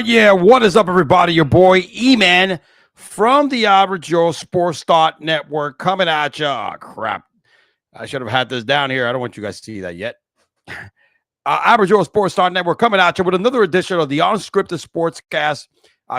Yeah, what is up, everybody? Your boy E-Man from the Average Joe Sports Network coming at you. Oh, crap. I should have had this down here. I don't want you guys to see that yet. Average Joe Sports Network coming at you with another edition of the Unscripted Sportscast.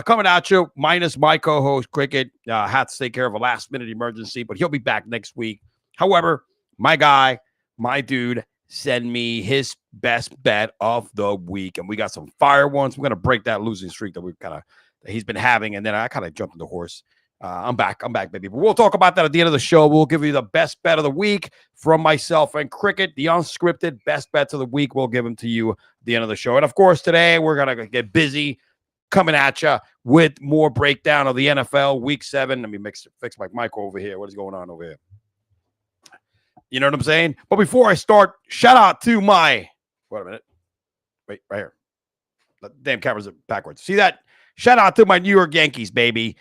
Coming at you, minus my co-host, Cricket. Had to take care of a last-minute emergency, but he'll be back next week. However, my guy, my dude, send me his best bet of the week, and we got some fire ones. We're gonna break that losing streak that he's been having, and then I kind of jumped in the horse. I'm back, baby. But we'll talk about that at the end of the show. We'll give you the best bet of the week from myself and Cricket, the unscripted best bets of the week. We'll give them to you at the end of the show, and of course, today we're gonna get busy coming at you with more breakdown of the NFL Week 7. Let me fix my mic over here. What is going on over here? You know what I'm saying? But before I start, shout out to my, wait a minute. Wait, right here. The damn camera's backwards. See that? Shout out to my New York Yankees, baby.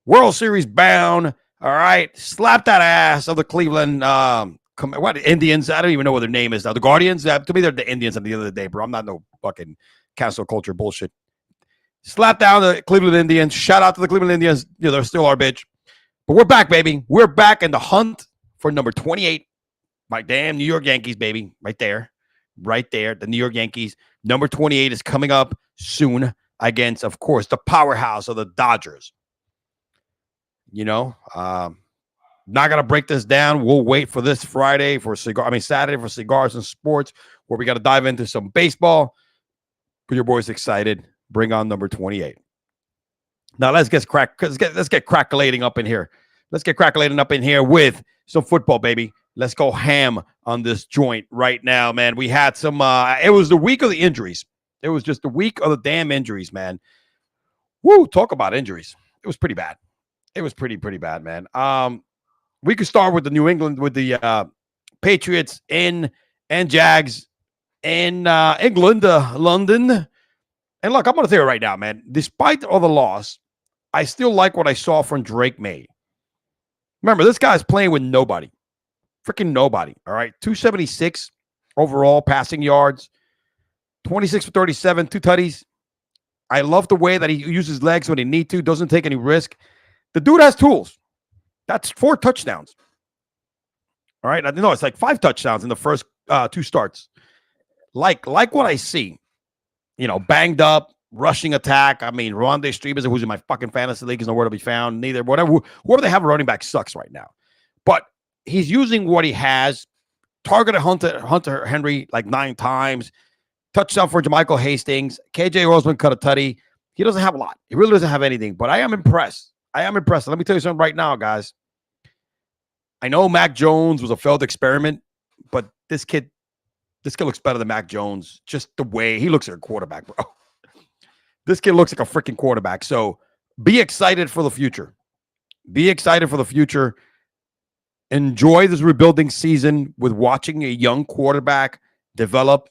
World Series bound. All right. Slap that ass of the Cleveland Indians. I don't even know what their name is now. The Guardians? To me, they're the Indians at the end of the day, bro. I'm not no fucking cancel culture bullshit. Slap down the Cleveland Indians. Shout out to the Cleveland Indians. You know, they're still our bitch. But we're back, baby. We're back in the hunt for number 28. My damn New York Yankees, baby. Right there. The New York Yankees. Number 28 is coming up soon against, of course, the powerhouse of the Dodgers. You know, not going to break this down. We'll wait for this Saturday for Cigars and Sports, where we got to dive into some baseball. But your boy's excited. Bring on number 28. Now let's get crackulating up in here. Let's get crackulating up in here with some football, baby. Let's go ham on this joint right now, man. We had some, it was the week of the injuries. It was just the week of the damn injuries, man. Woo, talk about injuries. It was pretty bad. It was pretty bad, man. We could start with the Patriots and Jags in England, London. And look, I'm going to tell you right now, man, despite all the loss, I still like what I saw from Drake May. Remember, this guy's playing with nobody. Freaking nobody, all right? 276 overall passing yards, 26 for 37, 2 tutties. I love the way that he uses legs when he need to, doesn't take any risk. The dude has tools. That's 4 touchdowns. All right? No, it's like 5 touchdowns in the first 2 starts. Like what I see. You know, banged up, rushing attack. I mean, Rondé Streamers, who's in my fucking fantasy league, is nowhere to be found. Neither, whoever they have a running back sucks right now. But he's using what he has. Targeted Hunter Henry like 9 times. Touchdown for Jermichael Hastings. KJ Roseman cut a tutty. He doesn't have a lot. He really doesn't have anything. But I am impressed. Let me tell you something right now, guys. I know Mac Jones was a failed experiment, but this kid looks better than Mac Jones. Just the way he looks like a quarterback, bro. This kid looks like a freaking quarterback. So be excited for the future. Enjoy this rebuilding season with watching a young quarterback develop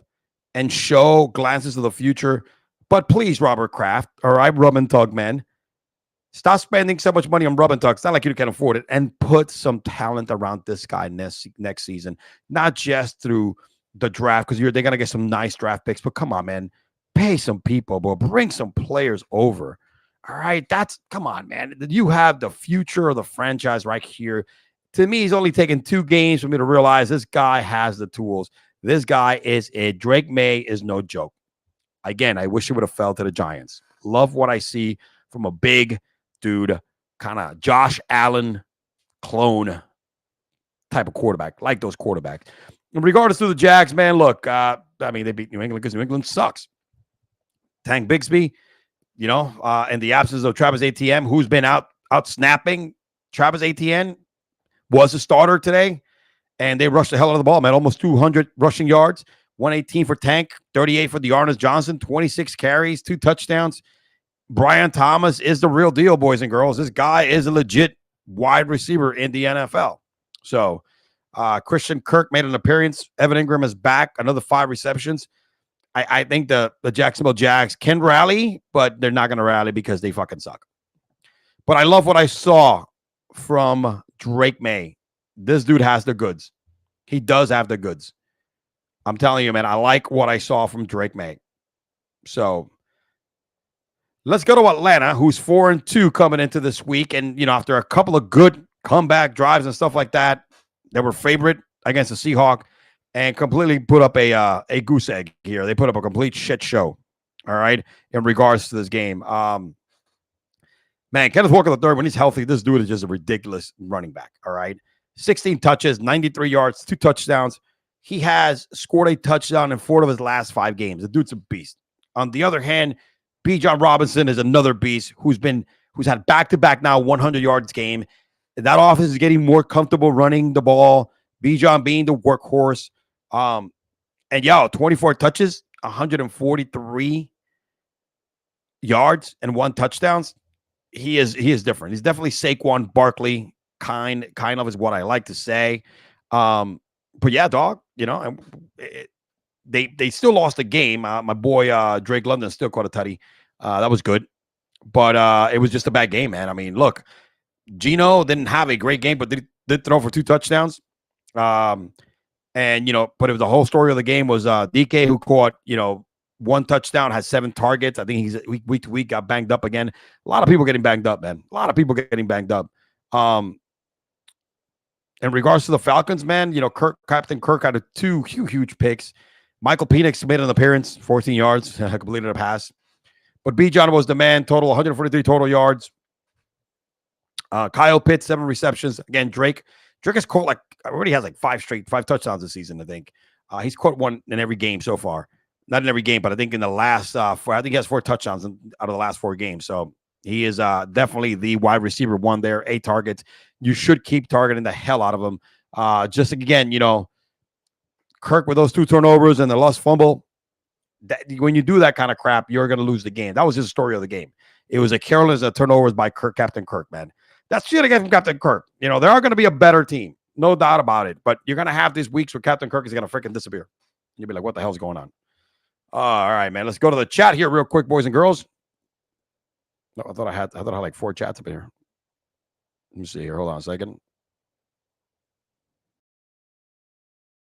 and show glances of the future. But please, Robert Kraft, all right, Rub and Tug, man, stop spending so much money on Rub and Tug. It's not like you can afford it. And put some talent around this guy next season, not just through the draft, because they're going to get some nice draft picks. But come on, man, pay some people, bro. Bring some players over. All right, come on, man. You have the future of the franchise right here. To me, he's only taken 2 games for me to realize this guy has the tools. This guy is it. Drake May is no joke. Again, I wish he would have fell to the Giants. Love what I see from a big dude, kind of Josh Allen clone type of quarterback, like those quarterbacks. In regards to the Jags, man, look, they beat New England because New England sucks. Tank Bigsby, you know, in the absence of Travis Etienne, who's been out snapping. Travis Etienne was a starter today, and they rushed the hell out of the ball, man. Almost 200 rushing yards, 118 for Tank, 38 for Dearness Johnson, 26 carries, 2 touchdowns. Brian Thomas is the real deal, boys and girls. This guy is a legit wide receiver in the NFL. So Christian Kirk made an appearance. Evan Ingram is back, another 5 receptions. I think the Jacksonville Jags can rally, but they're not going to rally because they fucking suck. But I love what I saw from Drake May. This dude has the goods. He does have the goods. I'm telling you, man, I like what I saw from Drake May. So Let's go to Atlanta, who's 4-2 coming into this week. And, after a couple of good comeback drives and stuff like that, they were favorite against the Seahawks and completely put up a goose egg here. They put up a complete shit show, all right, in regards to this game. Man, Kenneth Walker III, when he's healthy, this dude is just a ridiculous running back, all right? 16 touches, 93 yards, 2 touchdowns. He has scored a touchdown in 4 of his last 5 games. The dude's a beast. On the other hand, Bijan Robinson is another beast who's had back-to-back now 100 yards game. That offense is getting more comfortable running the ball. Bijan being the workhorse. And 24 touches, 143 yards, and 1 touchdowns. He is different. He's definitely Saquon Barkley kind of is what I like to say. But yeah, dog, they still lost the game. My boy Drake London still caught a tutty. That was good. But it was just a bad game, man. I mean, look, Geno didn't have a great game, but did throw for 2 touchdowns. But it was the whole story of the game was DK, who caught, 1 touchdown, has 7 targets. I think he's week to week got banged up again. A lot of people getting banged up, man. A lot of people getting banged up. In regards to the Falcons, man, Captain Kirk had 2 huge picks. Michael Penix made an appearance, 14 yards, completed a pass. But Bijan was the man, total 143 total yards. Kyle Pitts, 7 receptions. Again, Drake has caught already has 5 touchdowns this season, I think. He's caught 1 in every game so far. Not in every game, but I think in the last 4, I think he has 4 touchdowns out of the last 4 games. So he is definitely the wide receiver 1 there, 8 targets. You should keep targeting the hell out of him. Just again, Kirk with those 2 turnovers and the lost fumble. When you do that kind of crap, you're going to lose the game. That was his story of the game. It was a careless turnovers by Captain Kirk, man. That's shit again from Captain Kirk. They are going to be a better team, no doubt about it. But you're going to have these weeks where Captain Kirk is going to freaking disappear. You'll be like, what the hell's going on? All right, man. Let's go to the chat here real quick, boys and girls. No, I thought I had like 4 chats up here. Let me see here. Hold on a second.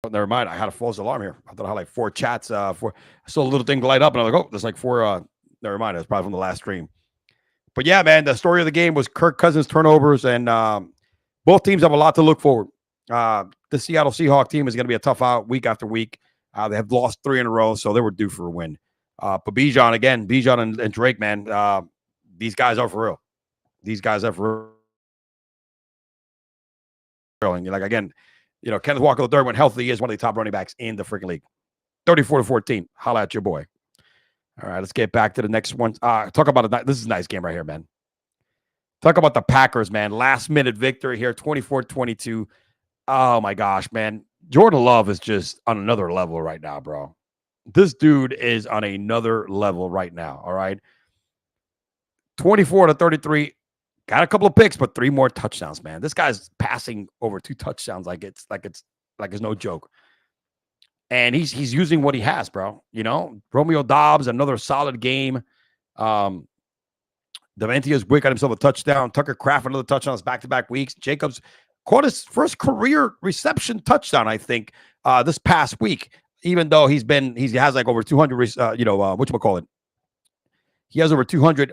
Oh, never mind. I had a false alarm here. I thought I had like 4 chats. I saw a little thing light up, and I'm like, oh, there's like 4. Never mind. It was probably from the last stream. But yeah, man, the story of the game was Kirk Cousins turnovers, and both teams have a lot to look forward. The Seattle Seahawks team is going to be a tough out week after week. They have lost 3 in a row, so they were due for a win. But Bijan and Drake, man, these guys are for real. These guys are for real. And again, Kenneth Walker III, when healthy, is one of the top running backs in the freaking league. 34-14. Holla at your boy. All right, let's get back to the next one. Talk about this is a nice game right here, man. Talk about the Packers, man. Last-minute victory here, 24-22. Oh, my gosh, man. Jordan Love is just on another level right now, bro. This dude is on another level right now, all right? 24-33. Got a couple of picks, but 3 more touchdowns, man. This guy's passing over 2 touchdowns like it's no joke. And he's using what he has, bro. Romeo Dobbs, another solid game. Devontae Wick got himself a touchdown. Tucker Kraft, another touchdown. Back-to-back weeks. Jacobs caught his first career reception touchdown, I think, this past week. Even though he has like over 200, whatchamacallit. He has over 200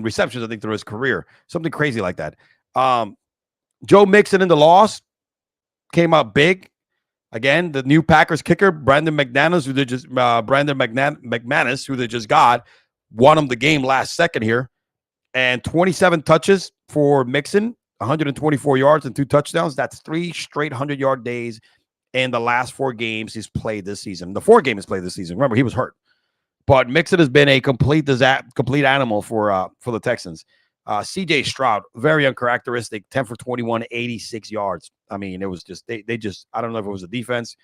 receptions, I think, through his career. Something crazy like that. Joe Mixon in the loss came out big. Again, the new Packers kicker, Brandon McManus, who they just got, won him the game last second here. And 27 touches for Mixon, 124 yards and 2 touchdowns. That's 3 straight 100-yard days in the last 4 games he's played this season. The 4 games he's played this season. Remember, he was hurt. But Mixon has been a complete animal for the Texans. C.J. Stroud, very uncharacteristic, 10 for 21, 86 yards. I mean, it was just they just I don't know if it was the defense,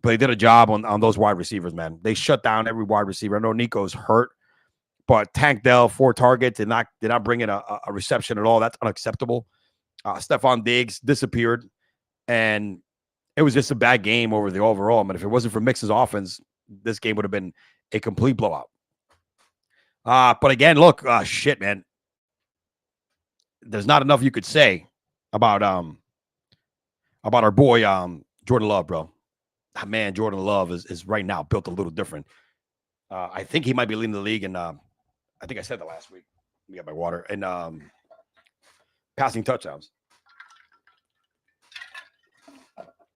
but they did a job on those wide receivers, man. They shut down every wide receiver. I know Nico's hurt, but Tank Dell, 4 targets, did not bring in a reception at all. That's unacceptable. Stephon Diggs disappeared, and it was just a bad game over the overall. But if it wasn't for Mixon's offense, this game would have been a complete blowout. But again, look, shit, man. There's not enough you could say about our boy Jordan Love, bro. Man, Jordan Love is right now built a little different. I think he might be leading the league in I think I said that last week. Let me get my water. And passing touchdowns.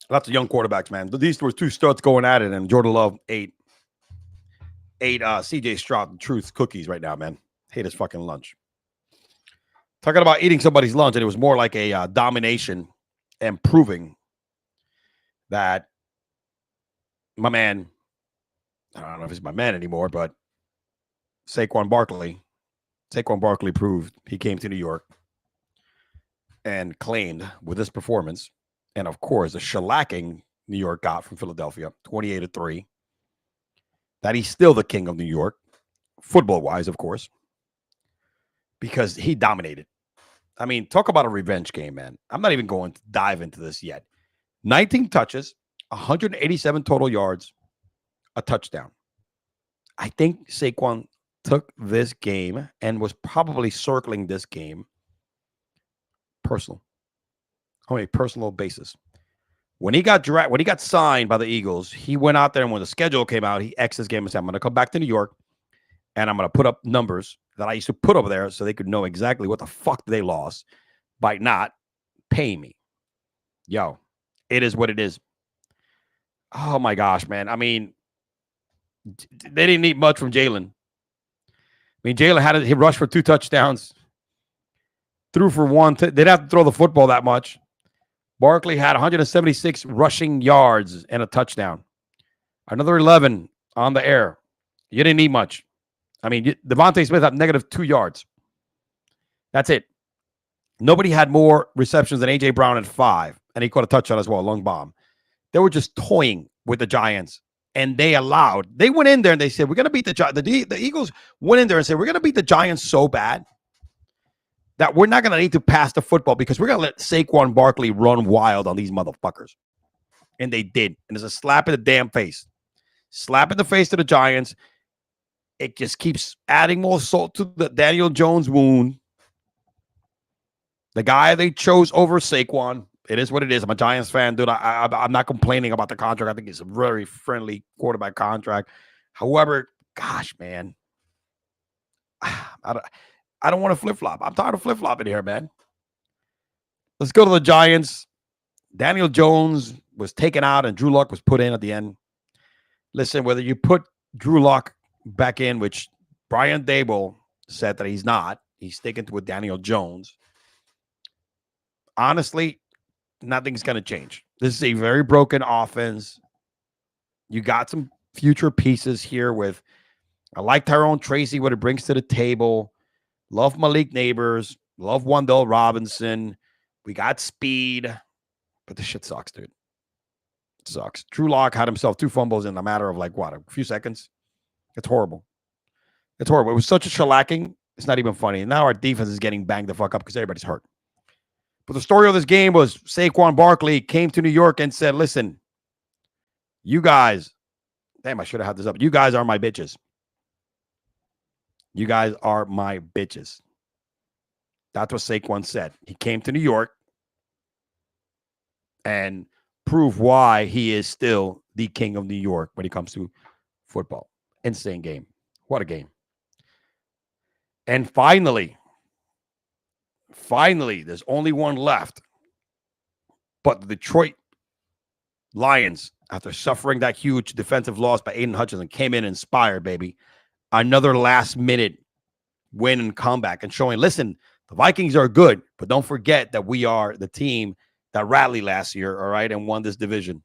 Lots of young quarterbacks, man. These were two studs going at it, and Jordan Love ate CJ Stroud Truth cookies right now, man. Hate his fucking lunch. Talking about eating somebody's lunch, and it was more like a domination and proving that my man, I don't know if he's my man anymore, but Saquon Barkley proved he came to New York and claimed with this performance, and of course, the shellacking New York got from Philadelphia, 28-3, that he's still the king of New York, football-wise, of course, because he dominated. I mean, talk about a revenge game, man. I'm not even going to dive into this yet. 19 touches, 187 total yards, a touchdown. I think Saquon took this game and was probably circling this game personal, on a personal basis. When he got signed by the Eagles, he went out there, and when the schedule came out, he X'd his game and said, I'm going to come back to New York, and I'm going to put up numbers that I used to put over there so they could know exactly what the fuck they lost by not paying me. Yo, it is what it is. Oh, my gosh, man. I mean, they didn't need much from Jalen. I mean, Jalen he rushed for 2 touchdowns, threw for 1. They didn't have to throw the football that much. Barkley had 176 rushing yards and a touchdown. Another 11 on the air. You didn't need much. I mean, Devontae Smith had -2 yards. That's it. Nobody had more receptions than A.J. Brown at 5, and he caught a touchdown as well, a long bomb. They were just toying with the Giants, and they went in there and they said, we're going to beat the Giants. The Eagles went in there and said, we're going to beat the Giants so bad that we're not going to need to pass the football because we're going to let Saquon Barkley run wild on these motherfuckers. And they did. And it's a slap in the damn face. Slap in the face to the Giants. It just keeps adding more salt to the Daniel Jones wound. The guy they chose over Saquon. It is what it is. I'm a Giants fan, dude. I'm not complaining about the contract. I think it's a very friendly quarterback contract. However, gosh, man, I don't want to flip-flop. I'm tired of flip-flopping here, man. Let's go to the Giants. Daniel Jones was taken out and Drew Lock was put in at the end. Listen, whether you put Drew Lock back in, which Brian Daboll said that he's not, he's sticking to with Daniel Jones. Honestly, nothing's going to change. This is a very broken offense. You got some future pieces here with, I like Tyrone Tracy, what it brings to the table. Love Malik Neighbors. Love Wan'Dale Robinson. We got speed. But this shit sucks, dude. It sucks. Drew Lock had himself 2 fumbles in a matter of a few seconds. It's horrible. It's horrible. It was such a shellacking. It's not even funny. And now our defense is getting banged the fuck up because everybody's hurt. But the story of this game was Saquon Barkley came to New York and said, listen, you guys, damn, I should have had this up. You guys are my bitches. You guys are my bitches. That's what Saquon said. He came to New York and proved why he is still the king of New York when it comes to football. Insane game. What a game. And finally, there's only one left. But the Detroit Lions, after suffering that huge defensive loss by Aiden Hutchinson, came in inspired, baby. Another last-minute win and comeback and showing, listen, the Vikings are good, but don't forget that we are the team that rallied last year, all right, and won this division,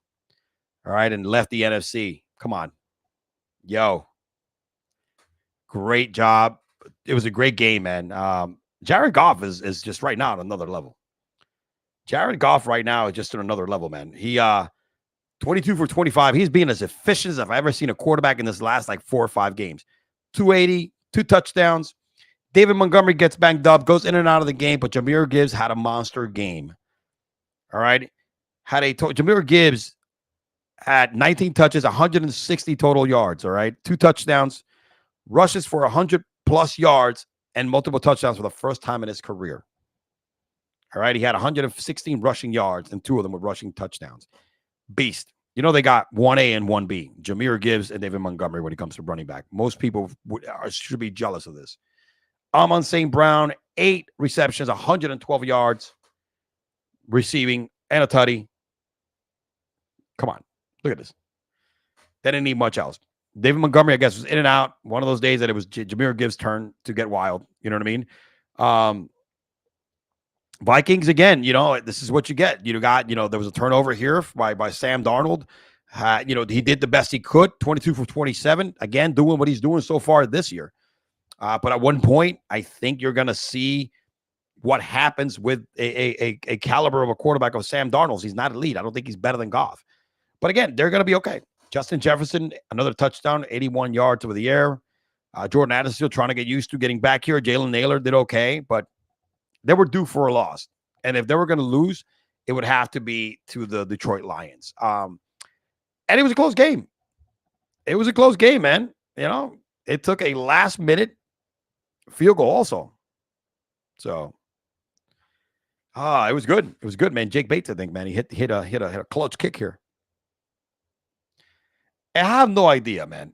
all right, and left the NFC. Come on. Yo. Great job. It was a great game, man. Jared Goff is just right now at another level. Jared Goff right now is just at another level, man. He 22 for 25. He's being as efficient as I've ever seen a quarterback in this last 4 or 5 games. 280, 2 touchdowns. David Montgomery gets banged up, goes in and out of the game, but Jahmyr Gibbs had a monster game. All right. Jahmyr Gibbs had 19 touches, 160 total yards. All right. 2 touchdowns, rushes for 100+ yards, and multiple touchdowns for the first time in his career. All right. He had 116 rushing yards, and 2 of them were rushing touchdowns. Beast. You know, they got 1A and 1B, Jahmyr Gibbs and David Montgomery when it comes to running back. Most people should be jealous of this. Amon St. Brown, 8 receptions, 112 yards receiving, and a tutty. Come on. Look at this. They didn't need much else. David Montgomery, I guess, was in and out. One of those days that it was Jahmyr Gibbs' turn to get wild. You know what I mean? Vikings, again, this is what you get. There was a turnover here by Sam Darnold. He did the best he could, 22 for 27. Again, doing what he's doing so far this year. But at one point, I think you're going to see what happens with a caliber of a quarterback of Sam Darnold. He's not elite. I don't think he's better than Goff. But again, they're going to be okay. Justin Jefferson, another touchdown, 81 yards over the air. Jordan Addison still trying to get used to getting back here. Jalen Naylor did okay, but they were due for a loss. And if they were going to lose, it would have to be to the Detroit Lions. And it was a close game. It was a close game, man. It took a last-minute field goal also. So, it was good. It was good, man. Jake Bates, I think, man. He hit a clutch kick here. I have no idea, man,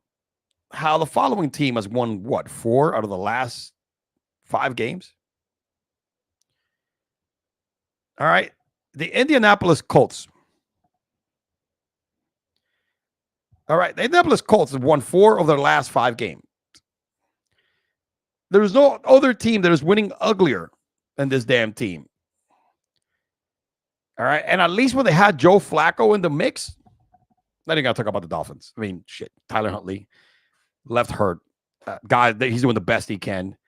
how the following team has won, 4 out of the last 5 games? All right. The Indianapolis Colts. All right. The Indianapolis Colts have won 4 of their last 5 games. There's no other team that is winning uglier than this damn team. All right. And at least when they had Joe Flacco in the mix, I ain't got to talk about the Dolphins. I mean, shit. Tyler Huntley left hurt. Guy, he's doing the best he can.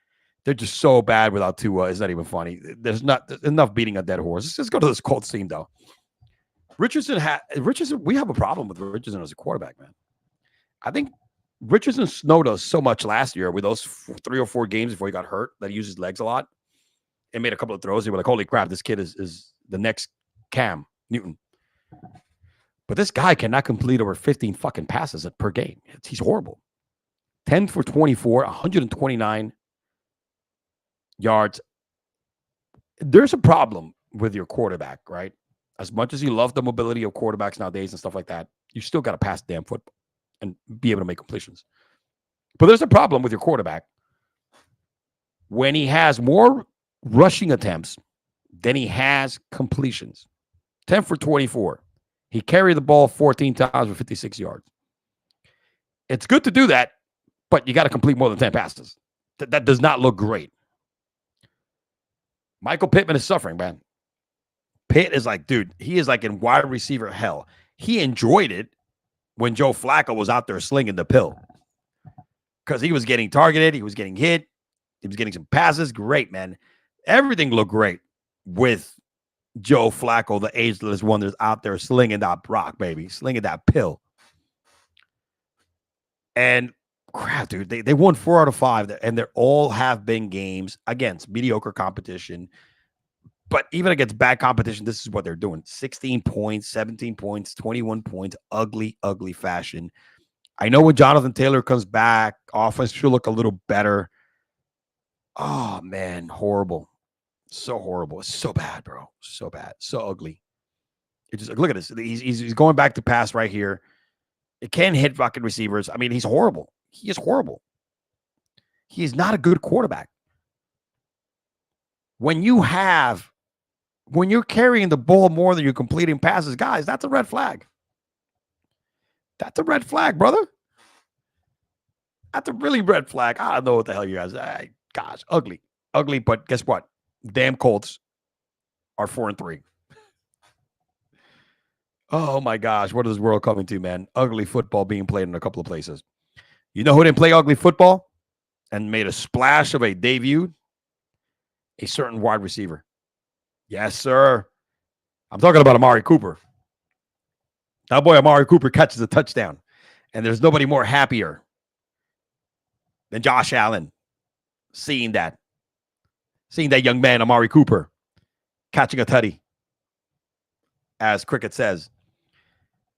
They're just so bad without Tua. It's not even funny. There's not enough beating a dead horse. Let's just go to this Colts team, though. Richardson, we have a problem with Richardson as a quarterback, man. I think Richardson snowed us so much last year with those 3 or 4 games before he got hurt that he used his legs a lot and made a couple of throws. They were like, holy crap, this kid is the next Cam Newton. But this guy cannot complete over 15 fucking passes per game. He's horrible. 10 for 24, 129 yards. There's a problem with your quarterback, right? As much as you love the mobility of quarterbacks nowadays and stuff like that, you still got to pass the damn football and be able to make completions. But there's a problem with your quarterback when he has more rushing attempts than he has completions. 10 for 24. He carried the ball 14 times for 56 yards. It's good to do that, but you got to complete more than 10 passes. That does not look great. Michael Pittman is suffering, man. Pitt is like, dude, he is like in wide receiver hell. He enjoyed it when Joe Flacco was out there slinging the pill because he was getting targeted. He was getting hit. He was getting some passes. Great, man. Everything looked great with Joe Flacco, the ageless one that's out there slinging that rock, baby, slinging that pill. And crap, dude, they won 4 out of 5, and they're all have been games against mediocre competition. But even against bad competition, this is what they're doing. 16 points, 17 points, 21 points, ugly, ugly fashion. I know when Jonathan Taylor comes back, offense should look a little better. Oh, man, horrible. So horrible. It's so bad, bro. So bad. So ugly. It just look at this. He's going back to pass right here. It can't hit fucking receivers. I mean, he's horrible. He is horrible. He is not a good quarterback. When you're carrying the ball more than you're completing passes, guys, that's a red flag. That's a red flag, brother. That's a really red flag. I don't know what the hell you guys. Gosh, ugly. Ugly, but guess what? Damn Colts are 4-3. Oh my gosh, what is this world coming to, man? Ugly football being played in a couple of places. You know who didn't play ugly football and made a splash of a debut? A certain wide receiver. Yes, sir. I'm talking about Amari Cooper. That boy Amari Cooper catches a touchdown, and there's nobody more happier than Josh Allen seeing that young man, Amari Cooper, catching a tutty. As Cricket says,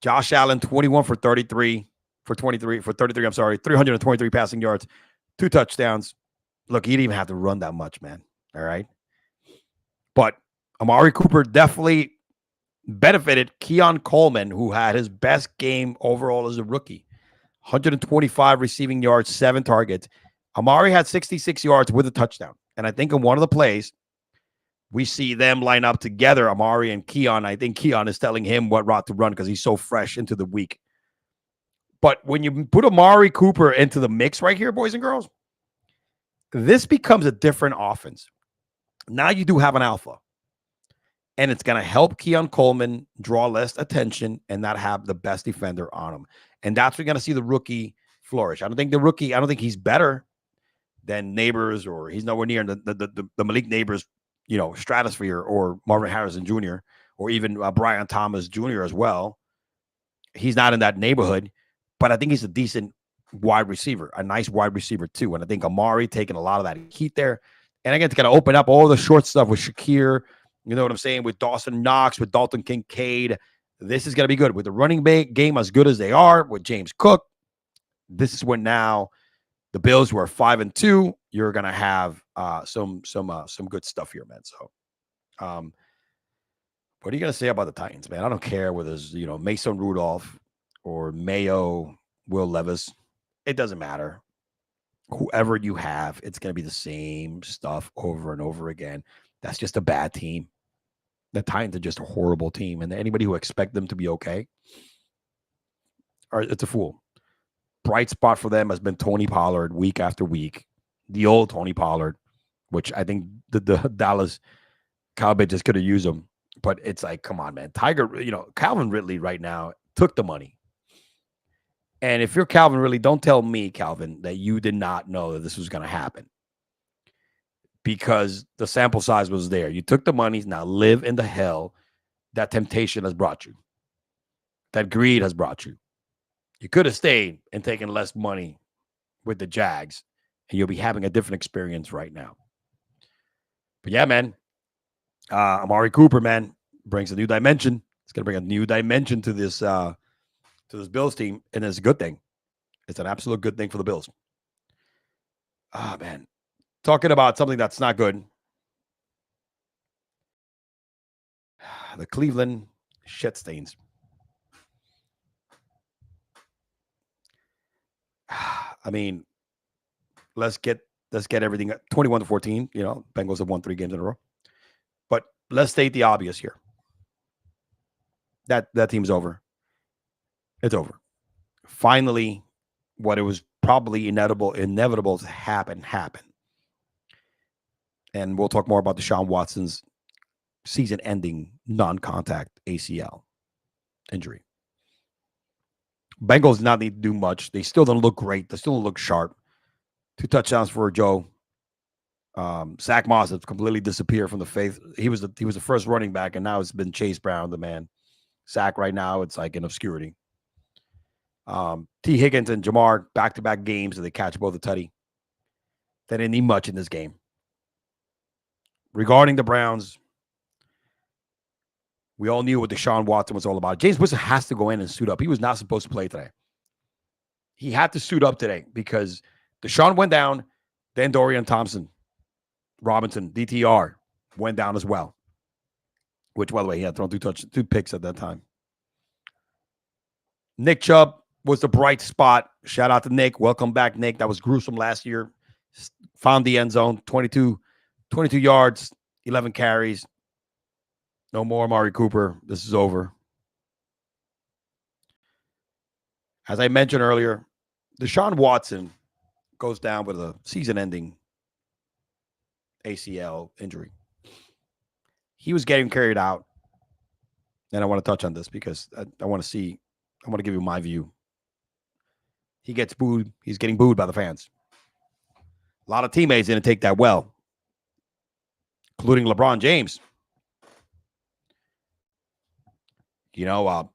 Josh Allen, 21 for 33, 323 passing yards, 2 touchdowns. Look, he didn't even have to run that much, man. All right. But Amari Cooper definitely benefited Keon Coleman, who had his best game overall as a rookie. 125 receiving yards, 7 targets. Amari had 66 yards with a touchdown. And I think in one of the plays, we see them line up together, Amari and Keon. I think Keon is telling him what route to run because he's so fresh into the week. But when you put Amari Cooper into the mix right here, boys and girls, this becomes a different offense. Now you do have an alpha. And it's going to help Keon Coleman draw less attention and not have the best defender on him. And that's where you're going to see the rookie flourish. I don't think he's better than Neighbors, or he's nowhere near the Malik Neighbors, stratosphere, or Marvin Harrison Jr., or even Brian Thomas Jr. as well. He's not in that neighborhood, but I think he's a decent wide receiver, a nice wide receiver too. And I think Amari taking a lot of that heat there. And again, it's going to open up all the short stuff with Shakir, you know what I'm saying, with Dawson Knox, with Dalton Kincaid. This is going to be good. With the running game as good as they are, with James Cook, this is when now the Bills, who are 5-2, you're going to have some good stuff here, man. So what are you going to say about the Titans, man? I don't care whether it's, Mason Rudolph or Mayo, Will Levis. It doesn't matter. Whoever you have, it's going to be the same stuff over and over again. That's just a bad team. The Titans are just a horrible team. And anybody who expects them to be okay, it's a fool. Bright spot for them has been Tony Pollard week after week. The old Tony Pollard, which I think the Dallas Cowboys just could have used him. But it's like, come on, man. Calvin Ridley right now took the money. And if you're Calvin Ridley, don't tell me, Calvin, that you did not know that this was going to happen. Because the sample size was there. You took the money. Now live in the hell that temptation has brought you. That greed has brought you. You could have stayed and taken less money with the Jags, and you'll be having a different experience right now. But yeah, man, Amari Cooper, man, brings a new dimension. It's going to bring a new dimension to this Bills team, and it's a good thing. It's an absolute good thing for the Bills. Ah, man. Talking about something that's not good. The Cleveland shit stains. I mean, let's get everything 21-14. Bengals have won 3 games in a row. But let's state the obvious here. That team's over. It's over. Finally, what it was probably inevitable to happen. And we'll talk more about DeShaun Watson's season-ending non-contact ACL injury. Bengals not need to do much. They still don't look great. They still don't look sharp. 2 touchdowns for Joe. Zach Moss has completely disappeared from the faith. He was the first running back, and now it's been Chase Brown, the man. Zach right now, it's like in obscurity. T. Higgins and Jamar, back-to-back games, and they catch both the tutty. They didn't need much in this game. Regarding the Browns, we all knew what DeShaun Watson was all about. James Winston has to go in and suit up. He was not supposed to play today. He had to suit up today because DeShaun went down, then Dorian Robinson, DTR, went down as well. Which, by the way, he had thrown 2 picks at that time. Nick Chubb was the bright spot. Shout out to Nick. Welcome back, Nick. That was gruesome last year. Found the end zone, 22 yards, 11 carries. No more Amari Cooper. This is over. As I mentioned earlier, DeShaun Watson goes down with a season-ending ACL injury. He was getting carried out. And I want to touch on this because I want to give you my view. He gets booed. He's getting booed by the fans. A lot of teammates didn't take that well, including LeBron James. Crab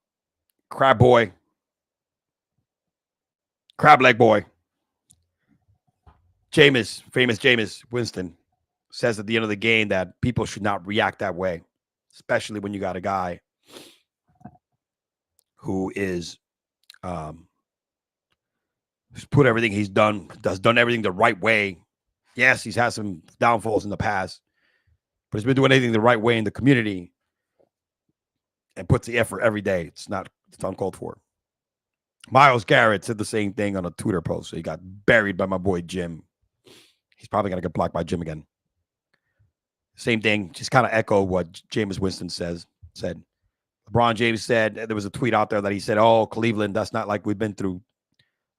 leg boy, famous Jameis Winston, says at the end of the game that people should not react that way, especially when you got a guy who is who's put everything he's done everything the right way. Yes, he's had some downfalls in the past, but he's been doing everything the right way in the community and puts the effort every day. It's uncalled for. Myles Garrett said the same thing on a Twitter post. So he got buried by my boy Jim. He's probably going to get blocked by Jim again. Same thing. Just kind of echo what Jameis Winston said. LeBron James said, there was a tweet out there that he said, oh, Cleveland, that's not like we've been through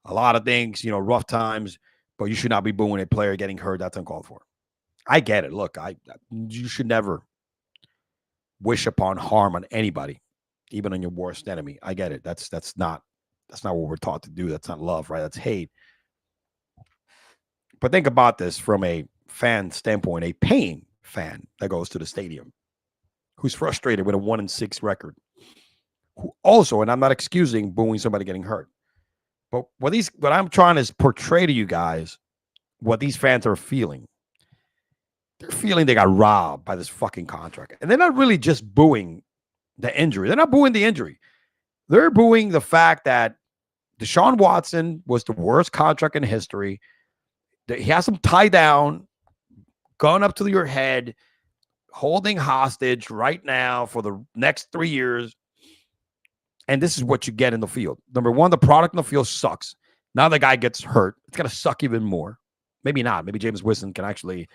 a lot of things, rough times, but you should not be booing a player getting hurt. That's uncalled for. I get it. Look, you should never wish upon harm on anybody, even on your worst enemy. I get it. That's not what we're taught to do. That's not love, right? That's hate. But think about this from a fan standpoint, a paying fan that goes to the stadium, who's frustrated with a 1-6 record, who also, and I'm not excusing booing somebody getting hurt, but what I'm trying to portray to you guys, what these fans are feeling. They're feeling they got robbed by this fucking contract. And they're not really just booing the injury. They're not booing the injury. They're booing the fact that DeShaun Watson was the worst contract in history. He has them tied down, gun up to your head, holding hostage right now for the next 3 years. And this is what you get in the field. Number one, the product in the field sucks. Now the guy gets hurt. It's going to suck even more. Maybe not. Maybe Jameis Winston can actually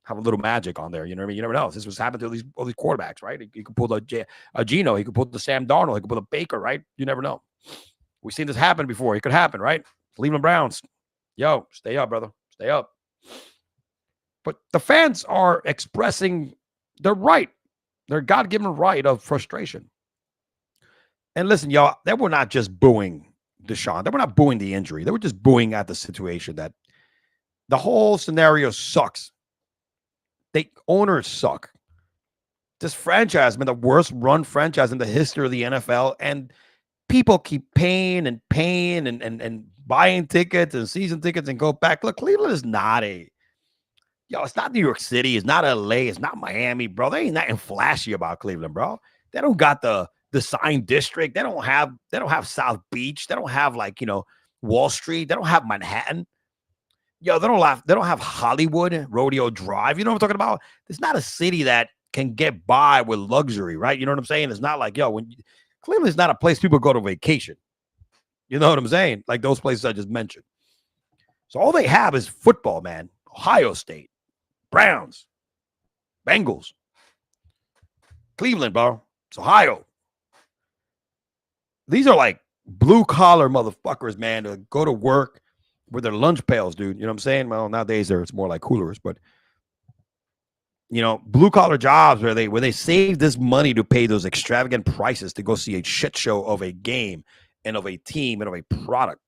have a little magic on there. You know what I mean? You never know. This was happening to all these quarterbacks, right? He could pull a Geno. He could pull the Sam Darnold. He could pull a Baker, right? You never know. We've seen this happen before. It could happen, right? Cleveland Browns. Yo, stay up, brother. Stay up. But the fans are expressing their right, their God-given right of frustration. And listen, y'all, they were not just booing DeShaun. They were not booing the injury. They were just booing at the situation that the whole scenario sucks. The owners suck. This franchise has been the worst run franchise in the history of the NFL, and people keep paying and buying tickets and season tickets and go back. Look, Cleveland is not it's not New York City. It's not LA. It's not Miami, bro. They ain't nothing flashy about Cleveland, bro. They don't got the sign district. They don't have South Beach. They don't have Wall Street. They don't have Manhattan. They don't have Hollywood, Rodeo Drive. You know what I'm talking about? It's not a city that can get by with luxury, right? You know what I'm saying? It's not like, Cleveland's not a place people go to vacation. You know what I'm saying? Like those places I just mentioned. So all they have is football, man. Ohio State, Browns, Bengals, Cleveland, bro. It's Ohio. These are like blue-collar motherfuckers, man, to go to work with their lunch pails, dude. You know what I'm saying? Well, nowadays it's more like coolers, but blue-collar jobs where they save this money to pay those extravagant prices to go see a shit show of a game and of a team and of a product.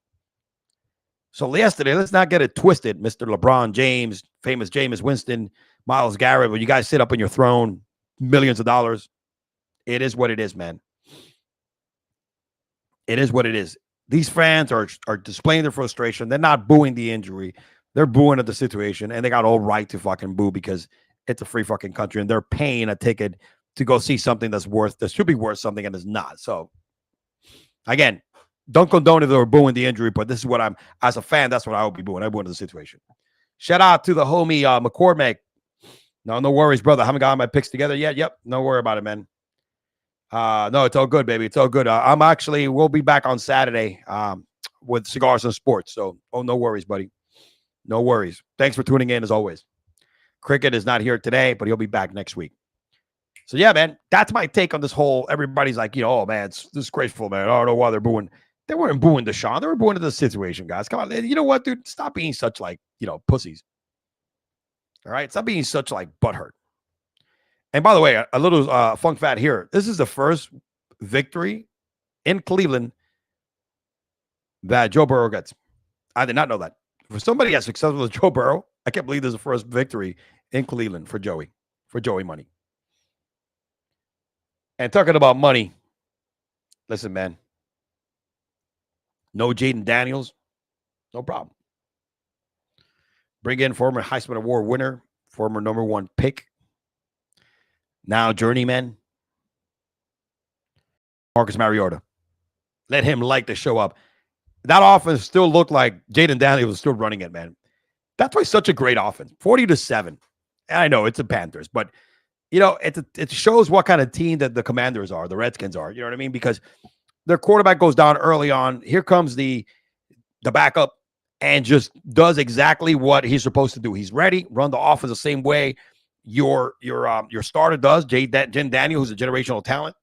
So yesterday, let's not get it twisted, Mr. LeBron James, famous Jameis Winston, Myles Garrett, when you guys sit up on your throne, millions of dollars. It is what it is, man. It is what it is. These fans are displaying their frustration. They're not booing the injury. They're booing at the situation, and they got all right to fucking boo because it's a free fucking country, and they're paying a ticket to go see something that should be worth something and is not. So, again, don't condone if they were booing the injury, but this is what as a fan, that's what I would be booing. I boo into the situation. Shout out to the homie McCormick. No worries, brother. I haven't got my picks together yet. Yep, no worry about it, man. No, it's all good, baby. It's all good. We'll be back on Saturday with Cigars and Sports. So, no worries, buddy. No worries. Thanks for tuning in as always. Cricket is not here today, but he'll be back next week. So, yeah, man, that's my take on this whole, everybody's like, oh, man, it's disgraceful, man. I don't know why they're booing. They weren't booing DeShaun. They were booing the situation, guys. Come on. You know what, dude? Stop being such pussies. All right? Stop being such butthurt. And by the way, a little fun fact here. This is the first victory in Cleveland that Joe Burrow gets. I did not know that. For somebody as successful as Joe Burrow, I can't believe this is the first victory in Cleveland for Joey Money. And talking about money, listen, man. No Jaden Daniels, no problem. Bring in former Heisman Award winner, former number 1 pick, now journeyman, Marcus Mariota. Let him like to show up. That offense still looked like Jaden Daniels was still running it, man. That's why it's such a great offense. 40-7. And I know it's the Panthers, but it shows what kind of team that the Commanders are, the Redskins are. You know what I mean? Because their quarterback goes down early on. Here comes the backup, and just does exactly what he's supposed to do. He's ready, run the offense the same way your starter does, Jim Daniel, who's a generational talent.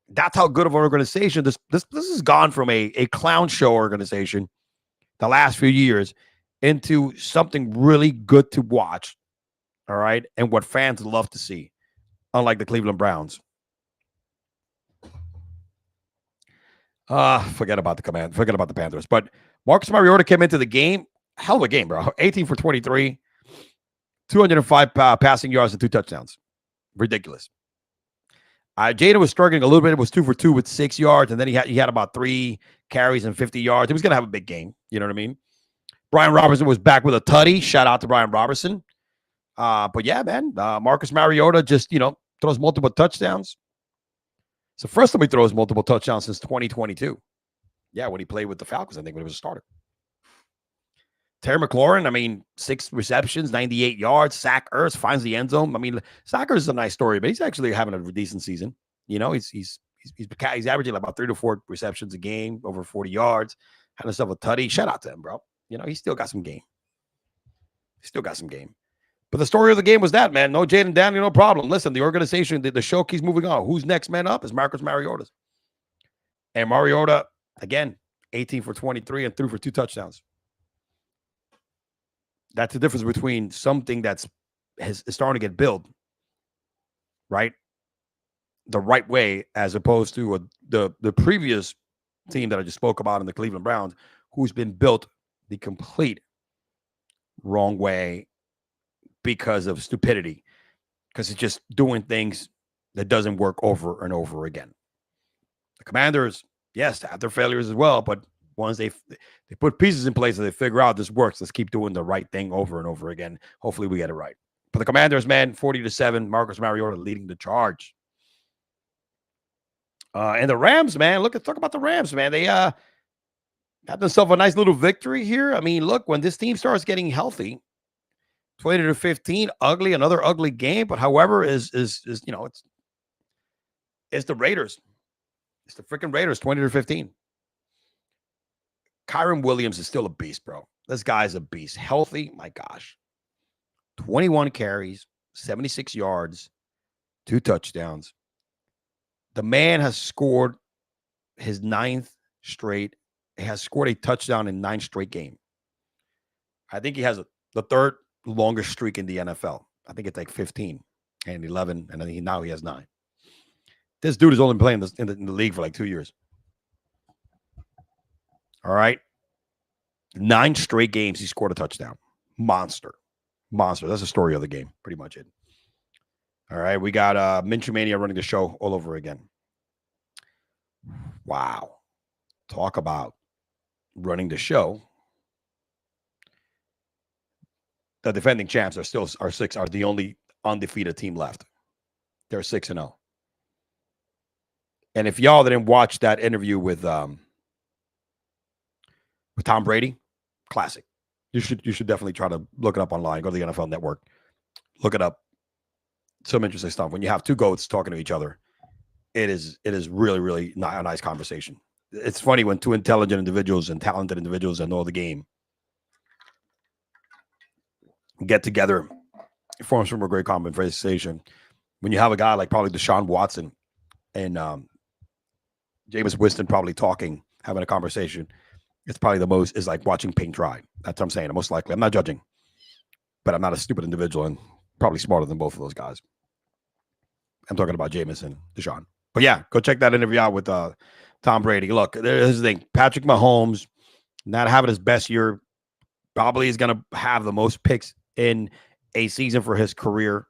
That's how good of an organization this has gone from a clown show organization the last few years into something really good to watch. All right, and what fans love to see, unlike the Cleveland Browns. Forget about the Panthers. But Marcus Mariota came into the game, hell of a game, bro. 18 for 23, 205 passing yards and 2 touchdowns. Ridiculous. Jaden was struggling a little bit. It was 2 for 2 with 6 yards, and then he had about 3 carries and 50 yards. He was going to have a big game. You know what I mean? Brian Robertson was back with a tutty. Shout out to Brian Robertson. But yeah, man, Marcus Mariota just, throws multiple touchdowns. It's the first time he throws multiple touchdowns since 2022. Yeah, when he played with the Falcons, I think, when he was a starter. Terry McLaurin, 6 receptions, 98 yards. Zach Ertz finds the end zone. Zach Ertz is a nice story, but he's actually having a decent season. He's averaging about 3 to 4 receptions a game, over 40 yards. Had himself a tutty. Shout out to him, bro. He's still got some game. But the story of the game was that, man. No Jaden Daniel, no problem. Listen, the organization, the show keeps moving on. Who's next man up is Marcus Mariota. And Mariota, again, 18 for 23 and threw for 2 touchdowns. That's the difference between something is starting to get built, right? The right way, as opposed to the previous team that I just spoke about in the Cleveland Browns, who's been built the complete wrong way because of stupidity, because it's just doing things that doesn't work over and over again. The Commanders, yes, have their failures as well, but once they put pieces in place and they figure out this works, let's keep doing the right thing over and over again. Hopefully we get it right. For the Commanders, man, 40-7, Marcus Mariota leading the charge. And the Rams, man, talk about the Rams, man. They had themselves a nice little victory here. Look, when this team starts getting healthy, 20-15, another ugly game, but however, it's the Raiders. It's the freaking Raiders, 20-15. Kyron Williams is still a beast, bro. This guy's a beast. Healthy, my gosh. 21 carries, 76 yards, 2 touchdowns. The man has scored his 9th straight. He has scored a touchdown in 9 straight games. I think he has the 3rd longest streak in the NFL. I think it's like 15 and 11, and then now he has 9. This dude is only playing in the league for like 2 years. All right. 9 straight games he scored a touchdown. Monster. That's the story of the game. Pretty much it. All right. We got Minshew Mania running the show all over again. Wow. Talk about running the show. The defending champs are the only undefeated team left. They're 6-0. And if y'all didn't watch that interview with Tom Brady, classic. You should definitely try to look it up online. Go to the NFL Network. Look it up. Some interesting stuff. When you have 2 GOATs talking to each other, it is really, really a nice conversation. It's funny when 2 intelligent individuals and talented individuals that know the game get together. It forms from a great conversation. When you have a guy like probably DeShaun Watson and Jameis Winston probably talking, having a conversation, it's probably is like watching paint dry. That's what I'm saying. Most likely. I'm not judging, but I'm not a stupid individual and probably smarter than both of those guys. I'm talking about Jameis and DeShaun. But yeah, go check that interview out with Tom Brady. Look, there's the thing. Patrick Mahomes not having his best year, probably is going to have the most picks in a season for his career.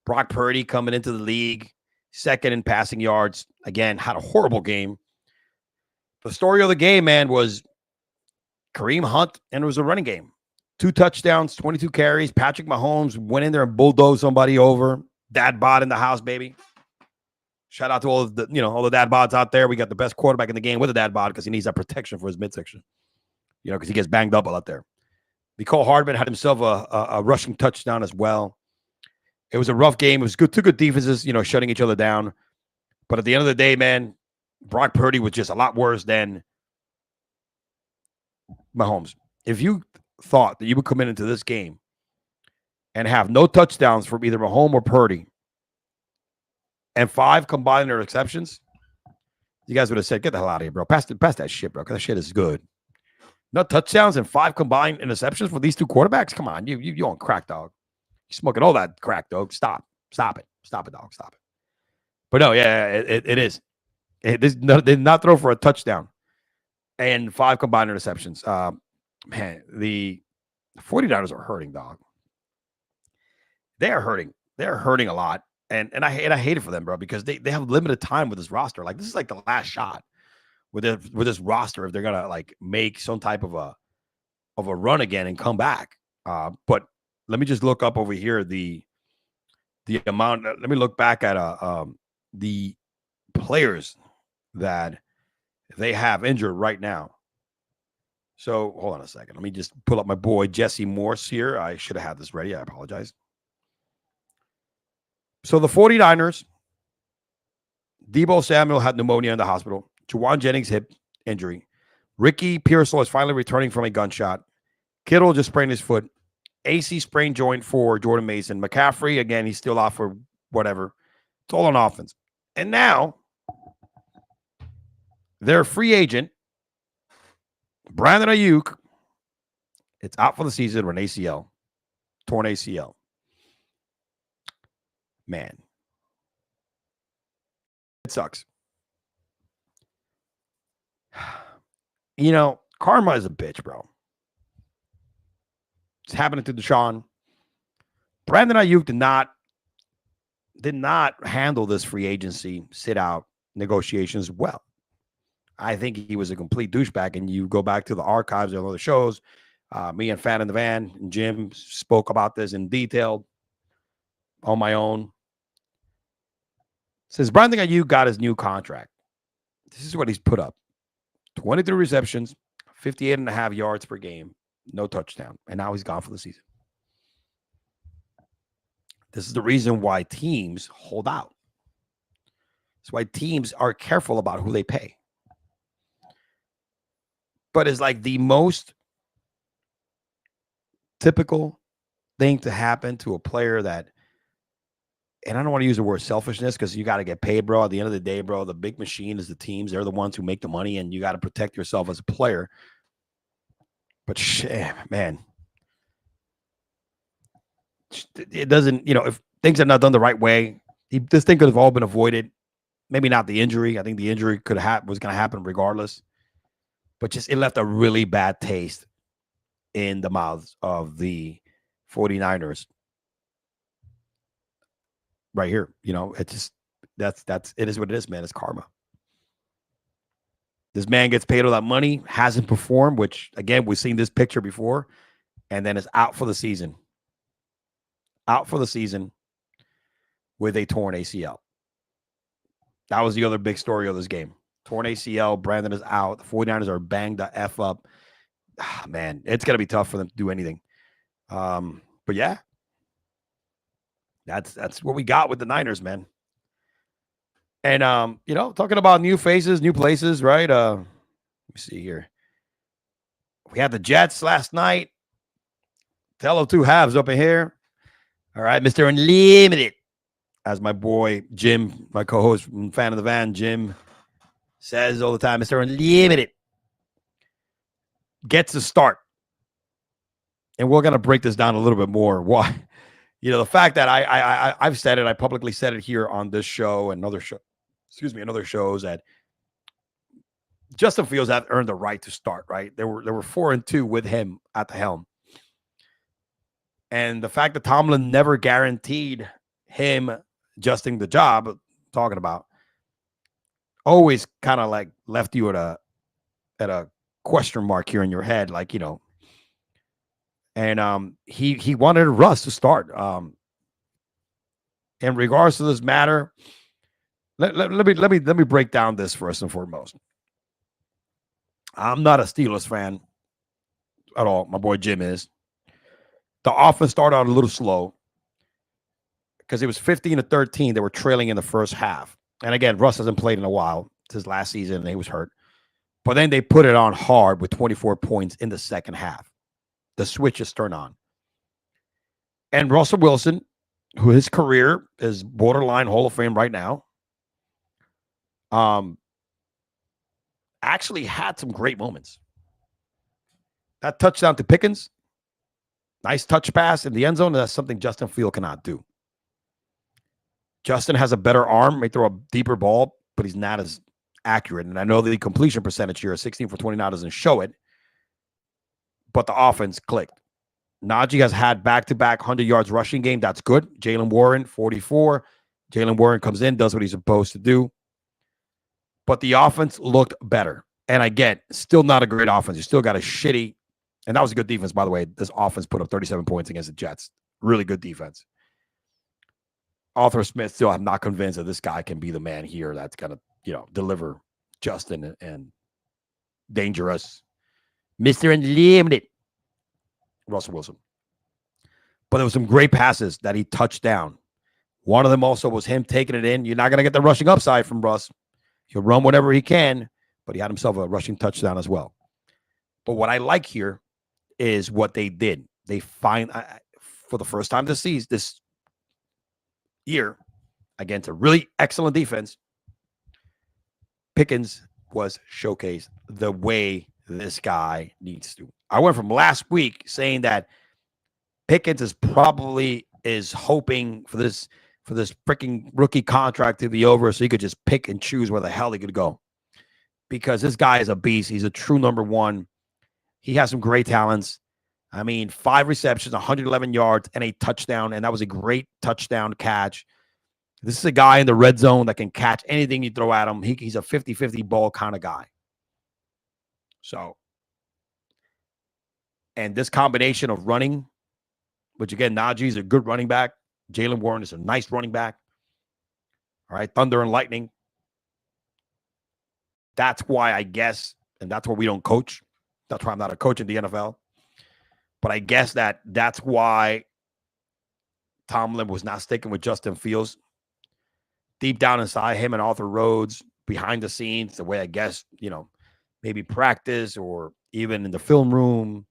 Brock Purdy coming into the league, 2nd in passing yards. Again, had a horrible game. The story of the game, man, was Kareem Hunt, and it was a running game. 2 touchdowns, 22 carries. Patrick Mahomes went in there and bulldozed somebody over. Dad bod in the house, baby. Shout out to all the dad bods out there. We got the best quarterback in the game with a dad bod because he needs that protection for his midsection. Because he gets banged up a lot there. Nicole Hardman had himself a rushing touchdown as well. It was a rough game. It was good, 2 good defenses, shutting each other down. But at the end of the day, man, Brock Purdy was just a lot worse than Mahomes, if you thought that you would come into this game and have no touchdowns from either Mahomes or Purdy and 5 combined interceptions, you guys would have said, get the hell out of here, bro. Pass that shit, bro, because that shit is good. No touchdowns and 5 combined interceptions for these 2 quarterbacks? Come on, you on crack, dog. You're smoking all that crack, dog. Stop it, dog. Stop it. But no, yeah, it is. They did not throw for a touchdown and 5 combined interceptions. Man, the 49ers are hurting, dog. They are hurting. They're hurting a lot. And I hate it for them, bro, because they have limited time with this roster. Like, this is like the last shot with this roster if they're gonna like make some type of a run again and come back. But let me just look up over here the amount. Let me look back at the players that they have injured right now. So hold on a second. Let me just pull up my boy Jesse Morse here. I should have had this ready. I apologize. So the 49ers, Deebo Samuel had pneumonia in the hospital. Juwan Jennings hip injury. Ricky Pearsall is finally returning from a gunshot. Kittle just sprained his foot. AC sprained joint for Jordan Mason. McCaffrey, again, he's still off for whatever. It's all on offense. And now, their free agent, Brandon Aiyuk, it's out for the season with an ACL. Torn ACL. Man. It sucks. You know, karma is a bitch, bro. It's happening to DeShaun. Brandon Aiyuk did not handle this free agency sit-out negotiations well. I think he was a complete douchebag, and you go back to the archives of other shows. Me and Fan in the Van and Jim spoke about this in detail on my own. Since Brandon Aiyuk got his new contract, this is what he's put up. 23 receptions, 58.5 yards per game, no touchdown. And now he's gone for the season. This is the reason why teams hold out. It's why teams are careful about who they pay. But it's like the most typical thing to happen to a player that, and I don't want to use the word selfishness because you got to get paid, bro. At the end of the day, bro, the big machine is the teams. They're the ones who make the money, and you got to protect yourself as a player. But shit, man, it doesn't, if things are not done the right way, this thing could have all been avoided. Maybe not the injury. I think the injury was going to happen regardless. But just it left a really bad taste in the mouths of the 49ers. Right here, it's just it is what it is, man. It's karma. This man gets paid all that money, hasn't performed, which again we've seen this picture before, and then is out for the season. Out for the season with a torn ACL. That was the other big story of this game. Torn ACL. Brandon is out. The 49ers are banged the F up. Man, it's gonna be tough for them to do anything. But yeah. That's what we got with the Niners, man. And talking about new faces, new places, right? Let me see here. We had the Jets last night. Tell of 2 halves up in here. All right, Mr. Unlimited. As my boy Jim, my co-host and Fan of the Van, Jim, says all the time, Mr. Unlimited gets the start. And we're gonna break this down a little bit more. Why? The fact that I've said it, I publicly said it here on this show and other shows that Justin Fields had earned the right to start, right? There were 4-2 with him at the helm. And the fact that Tomlin never guaranteed him adjusting the job, talking about, always kind of like left you at a question mark here in your head, like, and he wanted Russ to start. In regards to this matter, let me break down this first and foremost. I'm not a Steelers fan at all. My boy Jim is. The offense started out a little slow because it was 15-13. They were trailing in the first half. And again, Russ hasn't played in a while. It's his last season, and he was hurt. But then they put it on hard with 24 points in the second half. The switches turn on. And Russell Wilson, who his career is borderline Hall of Fame right now, actually had some great moments. That touchdown to Pickens, nice touch pass in the end zone. That's something Justin Fields cannot do. Justin has a better arm, may throw a deeper ball, but he's not as accurate. And I know the completion percentage here, 16 for 29, doesn't show it, but the offense clicked. Najee has had back-to-back 100 yards rushing game. That's good. Jaylen Warren, 44. Jaylen Warren comes in, does what he's supposed to do. But the offense looked better. And I get, still not a great offense. You still got a shitty, and that was a good defense, by the way. This offense put up 37 points against the Jets. Really good defense. Arthur Smith, still I'm not convinced that this guy can be the man here that's going to, deliver Justin and dangerous. Mr. Unlimited. Russell Wilson. But there was some great passes that he touched down. One of them also was him taking it in. You're not going to get the rushing upside from Russ. He'll run whatever he can, but he had himself a rushing touchdown as well. But what I like here is what they did. They find, for the first time this year, against a really excellent defense, Pickens was showcased the way this guy needs to. I went from last week saying that Pickens is hoping for this freaking rookie contract to be over so he could just pick and choose where the hell he could go. Because this guy is a beast. He's a true number one. He has some great talents. I mean, 5 receptions, 111 yards, and a touchdown, and that was a great touchdown catch. This is a guy in the red zone that can catch anything you throw at him. He's a 50-50 ball kind of guy. So, and this combination of running, which again, Najee is a good running back. Jaylen Warren is a nice running back. All right, thunder and lightning. That's why I guess, and that's why we don't coach. That's why I'm not a coach in the NFL. But I guess that's why Tomlin was not sticking with Justin Fields. Deep down inside him and Arthur Rhodes, behind the scenes, the way I guess, maybe practice or even in the film room,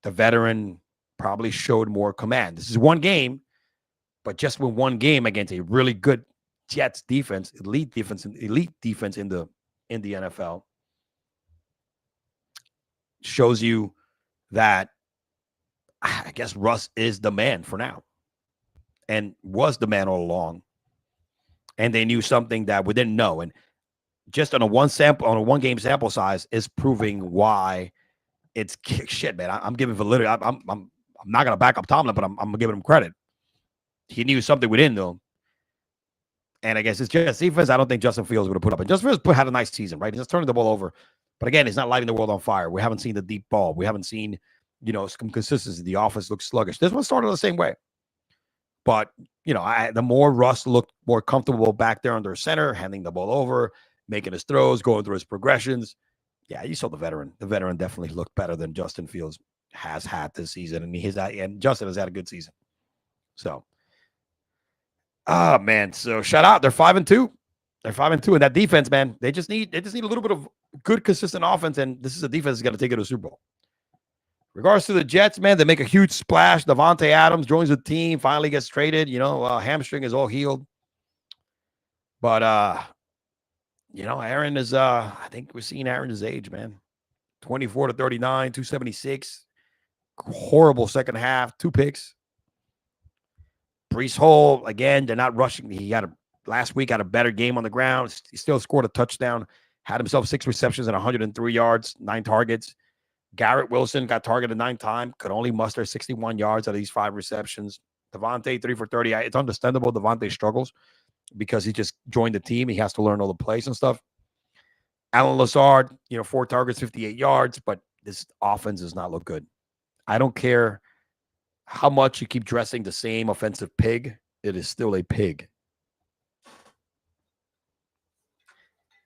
the veteran probably showed more command. This is one game, but just with one game against a really good Jets defense, elite defense in the NFL, shows you that I guess Russ is the man for now, and was the man all along. And they knew something that we didn't know, and just on a one game sample size is proving why it's shit, man. I'm giving validity. I'm not gonna back up Tomlin, but I'm giving him credit. He knew something we didn't know. And I guess it's just defense. I don't think Justin Fields would have put up. And Justin Fields had a nice season, right? He's just turning the ball over. But again, he's not lighting the world on fire. We haven't seen the deep ball. We haven't seen, some consistency. The offense looks sluggish. This one started the same way. But, the more Russ looked more comfortable back there under center, handing the ball over, making his throws, going through his progressions. Yeah, you saw the veteran. The veteran definitely looked better than Justin Fields has had this season. And Justin has had a good season. So, man. So shout out. They're 5-2. They're 5-2. And that defense, man, they just need a little bit of good, consistent offense. And this is a defense that's got to take it to the Super Bowl. Regards to the Jets, man, they make a huge splash. Davante Adams joins the team, finally gets traded. Hamstring is all healed. But, Aaron is, I think we're seeing Aaron his age, man. 24 to 39, 276. Horrible second half, 2 picks. Breece Hall, again, they're not rushing. Last week had a better game on the ground. He still scored a touchdown. Had himself 6 receptions and 103 yards, 9 targets. Garrett Wilson got targeted 9 times, could only muster 61 yards out of these 5 receptions. Davante, 3 for 30. It's understandable Davante struggles because he just joined the team. He has to learn all the plays and stuff. Alan Lazard, 4 targets, 58 yards, but this offense does not look good. I don't care how much you keep dressing the same offensive pig. It is still a pig.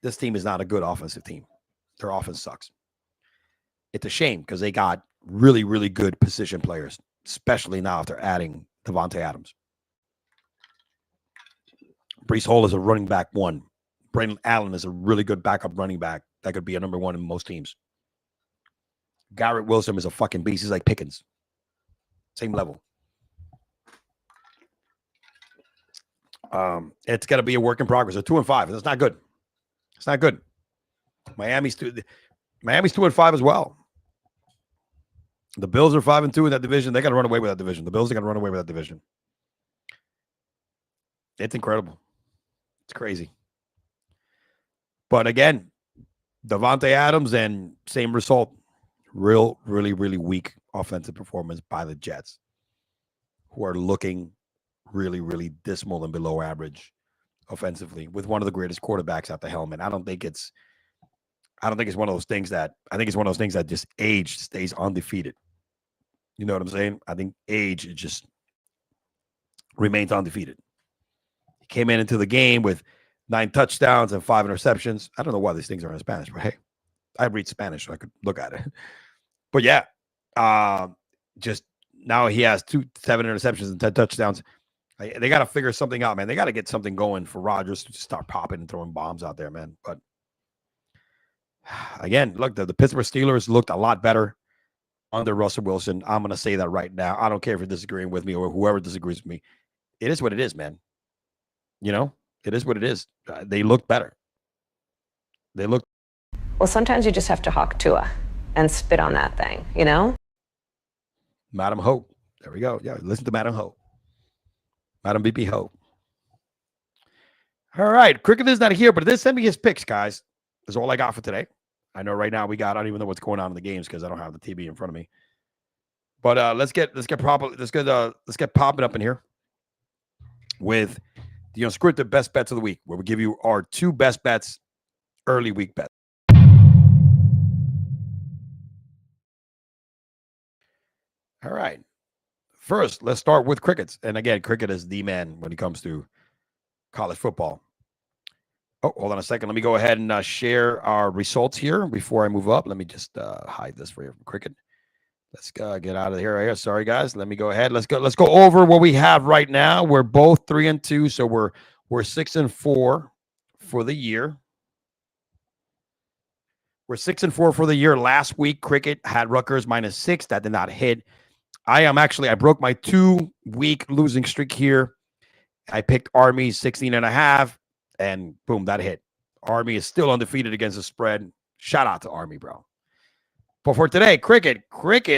This team is not a good offensive team. Their offense sucks. It's a shame because they got really, really good position players, especially now after adding Davante Adams. Breece Hall is a running back 1. Brandon Allen is a really good backup running back that could be a number one in most teams. Garrett Wilson is a fucking beast. He's like Pickens. Same level. It's got to be a work in progress. They're 2-5. That's not good. It's not good. Miami's 2-5 as well. The Bills are 5-2 in that division. They got to run away with that division. The Bills are going to run away with that division. It's incredible. It's crazy. But again, Devontae Adams and same result. Really weak offensive performance by the Jets, who are looking really dismal and below average offensively with one of the greatest quarterbacks at the helm. And I don't think it's one of those things that just age stays undefeated. You know what I'm saying? I think age just remains undefeated. He came into the game with 9 touchdowns and 5 interceptions. I don't know why these things are in Spanish, but hey, I read Spanish, so I could look at it. But yeah, just now he has 7 interceptions and 10 touchdowns. They got to figure something out, man. They got to get something going for Rodgers to start popping and throwing bombs out there, man. But again, look, the Pittsburgh Steelers looked a lot better under Russell Wilson. I'm going to say that right now. I don't care if you're disagreeing with me or whoever disagrees with me. It is what it is, man. You know, it is what it is. They look better. Well, sometimes you just have to hawk Tua and spit on that thing, you know? Madam Hope. There we go. Yeah, listen to Madam Hope. Madam VP Hope. All right. Cricket is not here, but it did send me his picks, guys. That's all I got for today. I know right now I don't even know what's going on in the games because I don't have the TV in front of me. But let's get popping up in here with the Unscripted best bets of the week, where we give you our 2 best bets, early week bets. All right. First, let's start with crickets. And again, cricket is the man when it comes to college football. Oh, hold on a second. Let me go ahead and share our results here before I move up. Let me just hide this for you from cricket. Let's get out of here. Sorry, guys. Let me go ahead. Let's go over what we have right now. We're both 3-2, so we're 6-4 for the year. We're 6-4 for the year. Last week, cricket had Rutgers -6. That did not hit. I broke my 2-week losing streak here. I picked Army 16.5, and boom, that hit. Army is still undefeated against the spread. Shout out to Army, bro. But for today, cricket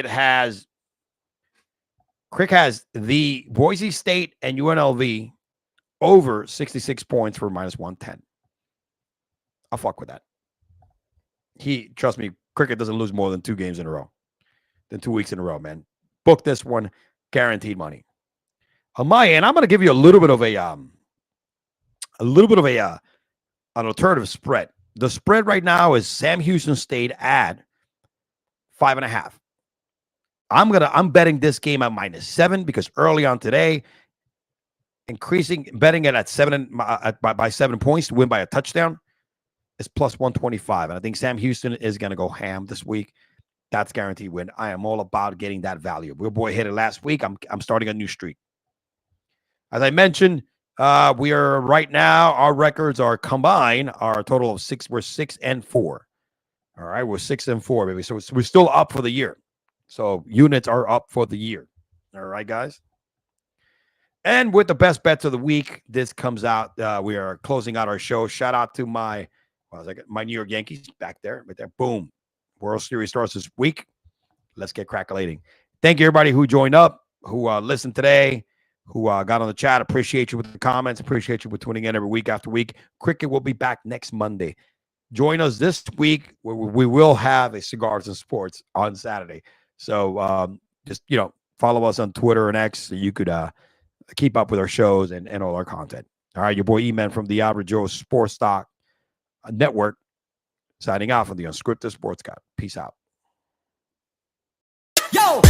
has the Boise State and UNLV over 66 points for -110. I'll fuck with that. Trust me, cricket doesn't lose more than 2 games in a row, than 2 weeks in a row, man. Book this one, guaranteed money. On my end, I'm going to give you a little bit of an alternative spread. The spread right now is Sam Houston State at 5.5. I'm betting this game at -7 because early on today, betting it at 7 by 7 points to win by a touchdown is +125. And I think Sam Houston is going to go ham this week. That's guaranteed win. I am all about getting that value. Your boy hit it last week. I'm starting a new streak. As I mentioned, we are right now, our records are combined, our total of 6. We're 6-4. All right, we're 6-4, baby. So we're still up for the year. So units are up for the year. All right, guys. And with the best bets of the week, this comes out. We are closing out our show. Shout out to my New York Yankees back there, right there. Boom. World Series starts this week. Let's get crackulating. Thank you, everybody who joined up, who listened today, who got on the chat. Appreciate you with the comments. Appreciate you with tuning in every week after week. Cricket will be back next Monday. Join us this week where we will have a Cigars and Sports on Saturday. So just, follow us on Twitter and X so you could keep up with our shows and all our content. All right, your boy E-Man from the Average Joe Sports Stock Network signing off on the Unscripted Sportscast. Peace out. Yo!